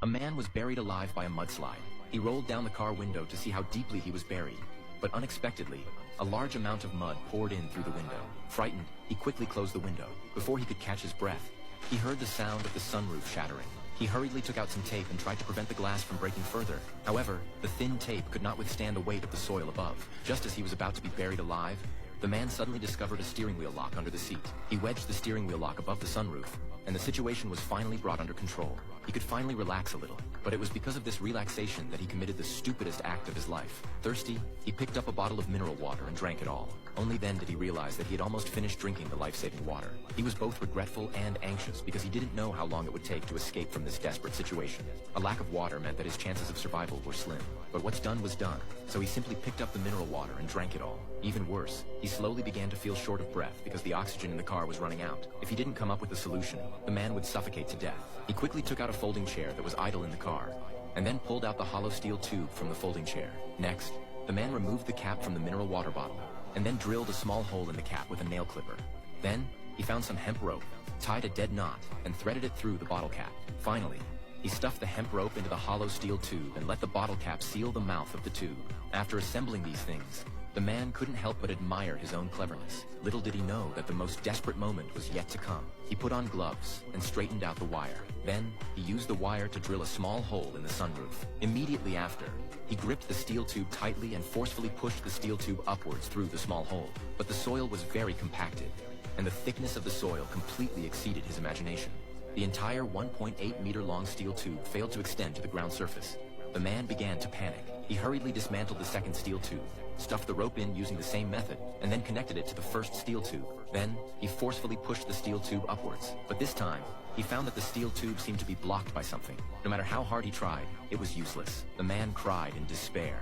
A man was buried alive by a mudslide. He rolled down the car window to see how deeply he was buried. But unexpectedly, a large amount of mud poured in through the window. Frightened, he quickly closed the window. Before he could catch his breath, he heard the sound of the sunroof shattering. He hurriedly took out some tape and tried to prevent the glass from breaking further. However, the thin tape could not withstand the weight of the soil above. Just as he was about to be buried alive, the man suddenly discovered a steering wheel lock under the seat. He wedged the steering wheel lock above the sunroof, and the situation was finally brought under control. He could finally relax a little, but it was because of this relaxation that he committed the stupidest act of his life. Thirsty, he picked up a bottle of mineral water and drank it all. Only then did he realize that he had almost finished drinking the life-saving water. He was both regretful and anxious because he didn't know how long it would take to escape from this desperate situation. A lack of water meant that his chances of survival were slim. But what's done was done, so he simply picked up the mineral water and drank it all. Even worse, he slowly began to feel short of breath because the oxygen in the car was running out. If he didn't come up with a solution, the man would suffocate to death. He quickly took out a folding chair that was idle in the car, and then pulled out the hollow steel tube from the folding chair. Next, the man removed the cap from the mineral water bottle, and then drilled a small hole in the cap with a nail clipper. Then, he found some hemp rope, tied a dead knot, and threaded it through the bottle cap. Finally, he stuffed the hemp rope into the hollow steel tube and let the bottle cap seal the mouth of the tube. After assembling these things, the man couldn't help but admire his own cleverness. Little did he know that the most desperate moment was yet to come. He put on gloves and straightened out the wire. Then, he used the wire to drill a small hole in the sunroof. Immediately after, he gripped the steel tube tightly and forcefully pushed the steel tube upwards through the small hole. But the soil was very compacted, and the thickness of the soil completely exceeded his imagination. The entire 1.8-meter-long steel tube failed to extend to the ground surface. The man began to panic. He hurriedly dismantled the second steel tube, stuffed the rope in using the same method, and then connected it to the first steel tube. Then, he forcefully pushed the steel tube upwards. But this time, he found that the steel tube seemed to be blocked by something. No matter how hard he tried, it was useless. The man cried in despair.